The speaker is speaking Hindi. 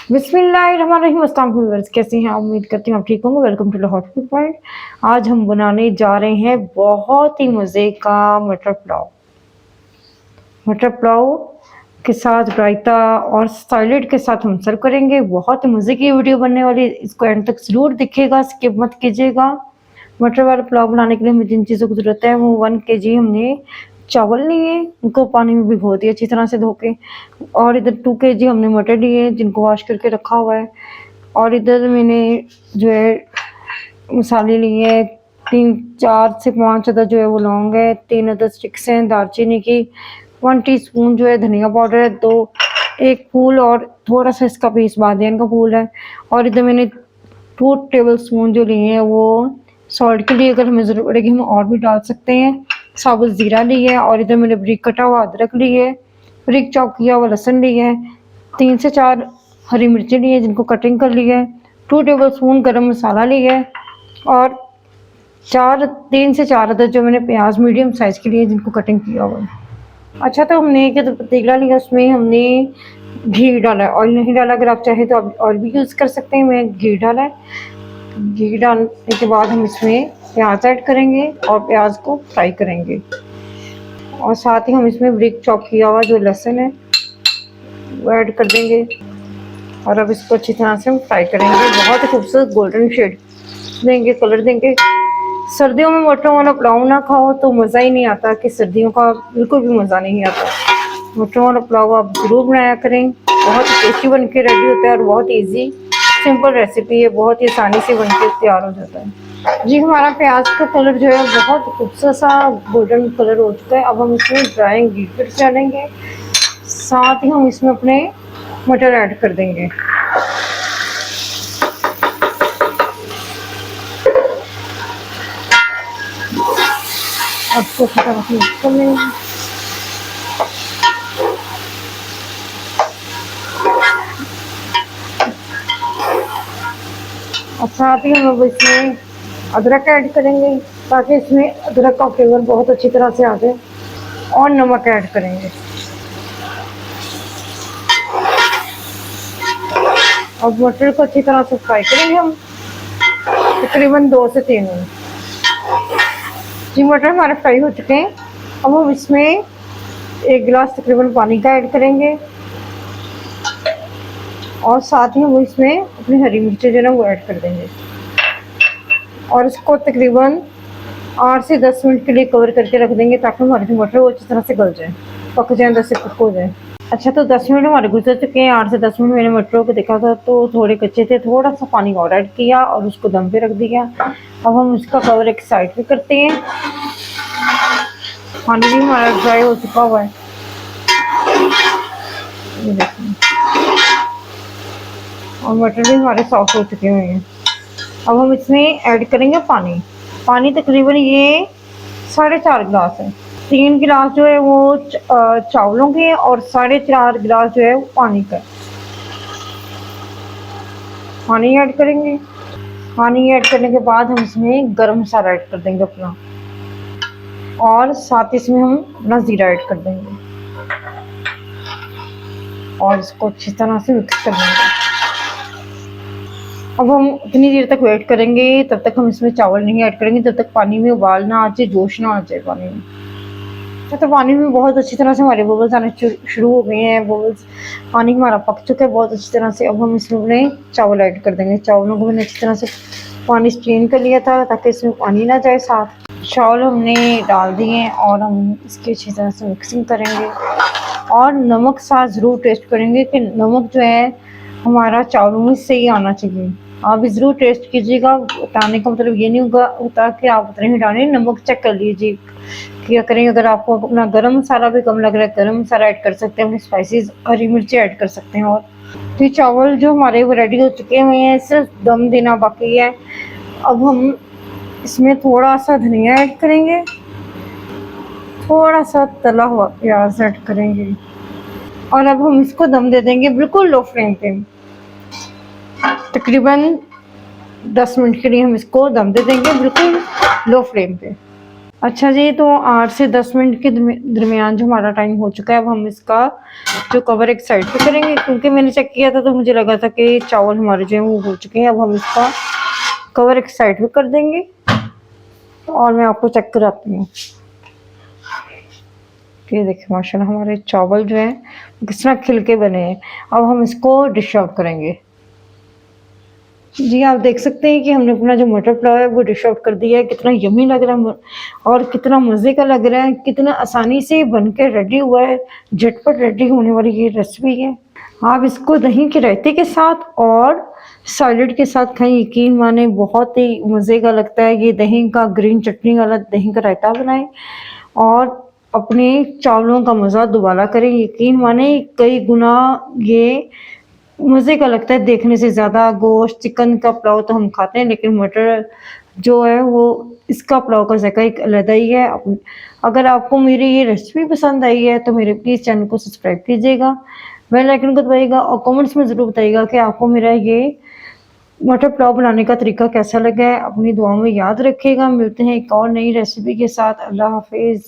बिस्मिल्लाहिर्रहमानिर्रहीम। अस्सलाम वालेकुम व्यूअर्स, कैसे हैं? उम्मीद करती हूँ आप ठीक होंगे। Welcome to the hot food point. आज हम बनाने जा रहे हैं बहुत ही मज़े का मटर पुलाव। मटर पुलाव के साथ रायता और सैलेड के साथ हम सर्व करेंगे। बहुत ही मज़े की वीडियो बनने वाली है, इसको एंड तक ज़रूर देखिएगा, स्किप मत कीजिएगा। मटर वाला पुलाव बनाने के लिए हमें जिन चीज़ों की ज़रूरत है वो 1 केजी हमने चावल लिए, उनको पानी में भिगो दिया अच्छी तरह से धो के। और इधर 2 केजी हमने मटर लिए जिनको वॉश करके रखा हुआ है। और इधर मैंने जो है मसाले लिए हैं, 4 से 5 अदद जो है वो लौंग है, 3 अदद स्टिक्स हैं दालचीनी की, 1 टीस्पून जो है धनिया पाउडर है, 1 फूल और थोड़ा सा इसका पीस बादियान का फूल है। और इधर मैंने 2 टेबल स्पून जो लिए हैं वो सॉल्ट के लिए, अगर हमें ज़रूरत पड़ेगी हम और भी डाल सकते हैं। साबुत ज़ीरा लिया है और इधर मैंने बारीक कटा हुआ अदरक लिया है, बारीक चॉप किया हुआ लहसुन लिया है, 3 से 4 हरी मिर्ची ली है जिनको कटिंग कर लिया है, 2 टेबल स्पून गरम मसाला लिया है और 3 से 4 अदद जो मैंने प्याज मीडियम साइज़ के लिए जिनको कटिंग किया हुआ है। अच्छा, तो हमने एक पतीला लिया, उसमें हमने घी डाला है, ऑयल नहीं डाला। अगर आप चाहें तो आप ऑयल भी यूज़ कर सकते हैं, मैं घी डाला है। घी डालने के बाद हम इसमें प्याज ऐड करेंगे और प्याज को फ्राई करेंगे और साथ ही हम इसमें बारीक चॉप किया हुआ जो लहसुन है वो ऐड कर देंगे और अब इसको अच्छी तरह से हम फ्राई करेंगे। बहुत ही खूबसूरत गोल्डन शेड देंगे, कलर देंगे। सर्दियों में मटरों वाला पुलाव ना खाओ तो मज़ा ही नहीं आता, कि सर्दियों का बिल्कुल भी मज़ा नहीं आता। मटरों वाला पुलाव आप ज़रूर बनाया करें, बहुत ही टेस्टी बन के रेडी होता है और बहुत ईजी सिंपल रेसिपी है, बहुत ही आसानी से बन के तैयार हो जाता है। जी, हमारा प्याज का कलर जो है बहुत खूबसूरत सा गोल्डन कलर हो चुका है। अब हम इसमें ड्राई इंग्रेडिएंट्स डालेंगे, साथ ही हम इसमें अपने मटर ऐड कर देंगे। अब इसको अच्छी तरह से मिक्स कर लेंगे। और साथ ही हम अब इसमें अदरक ऐड करेंगे ताकि इसमें अदरक का फ्लेवर बहुत अच्छी तरह से आ जाए, और नमक ऐड करेंगे। अब मटर को अच्छी तरह से फ्राई करेंगे हम तकरीबन 2 से 3 मिनट। जी, मटर हमारे फ्राई हो चुके हैं। अब हम इसमें 1 गिलास तकरीबन पानी का ऐड करेंगे और साथ ही हम इसमें अपनी हरी मिर्ची जो है वो ऐड कर देंगे और इसको तकरीबन 8 से 10 मिनट के लिए कवर करके रख देंगे ताकि हमारे जो मटर वो अच्छी तरह से गल जाए, पक जाए, अंदर से कुक हो जाए। अच्छा, तो 10 मिनट हमारे गुजर चुके हैं। 8 से 10 मिनट मैंने मटरों को देखा था तो थोड़े कच्चे थे, थोड़ा सा पानी और ऐड किया और उसको दम पे रख दिया। अब हम इसका कवर एक साइड पे करते हैं। पानी भी हमारा ड्राई हो चुका हुआ है, ये देखिए, और मटर भी हमारे सॉफ्ट हो चुके हुए हैं। अब हम इसमें ऐड करेंगे पानी तकरीबन ये 4.5 गिलास है। 3 गिलास जो है वो चावलों के और 4.5 गिलास जो है वो पानी का। पानी ऐड करेंगे। पानी ऐड करने के बाद हम इसमें गरम मसाला ऐड कर देंगे अपना, और साथ इसमें हम अपना ज़ीरा ऐड कर देंगे और इसको अच्छी तरह से मिक्स कर देंगे। अब हम इतनी देर तक वेट करेंगे, तब तक हम इसमें चावल नहीं ऐड करेंगे जब तक पानी में उबाल ना आ जाए, जोश ना आ जाए पानी में। तो पानी में बहुत अच्छी तरह से हमारे बबल्स आने शुरू हो गए हैं। बबल्स, पानी हमारा पक चुका है बहुत अच्छी तरह से। अब हम इसमें अपने चावल ऐड कर देंगे। चावलों को मैंने अच्छी तरह से पानी स्ट्रेन कर लिया था ताकि इसमें पानी ना जाए। साथ चावल हमने डाल दिए और हम इसकी अच्छी तरह से मिक्सिंग करेंगे और नमक साथ ज़रूर टेस्ट करेंगे कि नमक जो है हमारा चावलों में सही आना चाहिए। आप भी ज़रूर टेस्ट कीजिएगा। बताने का मतलब ये नहीं होता कि आप उतने ही डालें, नमक चेक कर लीजिए क्या करें। अगर आपको अपना गरम मसाला भी कम लग रहा है, गरम मसाला ऐड कर सकते हैं, अपनी स्पाइसेस हरी मिर्ची ऐड कर सकते हैं। और तो चावल जो हमारे वो रेडी हो चुके हुए हैं, सिर्फ दम देना बाकी है। अब हम इसमें थोड़ा सा धनिया ऐड करेंगे, थोड़ा सा तला हुआ प्याज ऐड करेंगे और अब हम इसको दम दे देंगे बिल्कुल लो फ्लेम पे। तकरीबन 10 मिनट के लिए हम इसको दम दे देंगे बिल्कुल लो फ्लेम पे। अच्छा जी, तो 8 से 10 मिनट के दरमियान जो हमारा टाइम हो चुका है, अब हम इसका जो कवर एक साइड पे करेंगे, क्योंकि मैंने चेक किया था तो मुझे लगा था कि चावल हमारे जो हैं वो हो चुके हैं। अब हम इसका कवर एक साइड पे कर देंगे और मैं आपको चेक कराती हूँ। ये देखिए माशाल्लाह हमारे चावल जो हैं किस तरह खिल के बने हैं। अब हम इसको डिश आउट करेंगे। जी, आप देख सकते हैं कि हमने अपना जो मटर पुलाव है वो डिश आउट कर दिया है। कितना यम्मी लग रहा है और कितना मज़े का लग रहा है, कितना आसानी से बन के रेडी हुआ है। झटपट रेडी होने वाली ये रेसिपी है। आप इसको दही के रायते के साथ और सैलेड के साथ खाएं, यकीन माने बहुत ही मज़े का लगता है। ये दही का ग्रीन चटनी वाला दही का रायता बनाएं और अपने चावलों का मज़ा दोबारा करें। यकीन माने कई गुना ये मज़े का लगता है देखने से ज़्यादा। गोश्त चिकन का पुलाव तो हम खाते हैं, लेकिन मटर जो है वो इसका पुलाव का ज़ायका एक अलग ही है। अगर आपको मेरी ये रेसिपी पसंद आई है तो मेरे प्लीज़ चैनल को सब्सक्राइब कीजिएगा, बेल आइकन को दबाइएगा और कमेंट्स में ज़रूर बताइएगा कि आपको मेरा ये मटर पुलाव बनाने का तरीका कैसा लगा है। अपनी दुआओं में याद रखिएगा। मिलते हैं एक और नई रेसिपी के साथ। अल्लाह हाफिज़।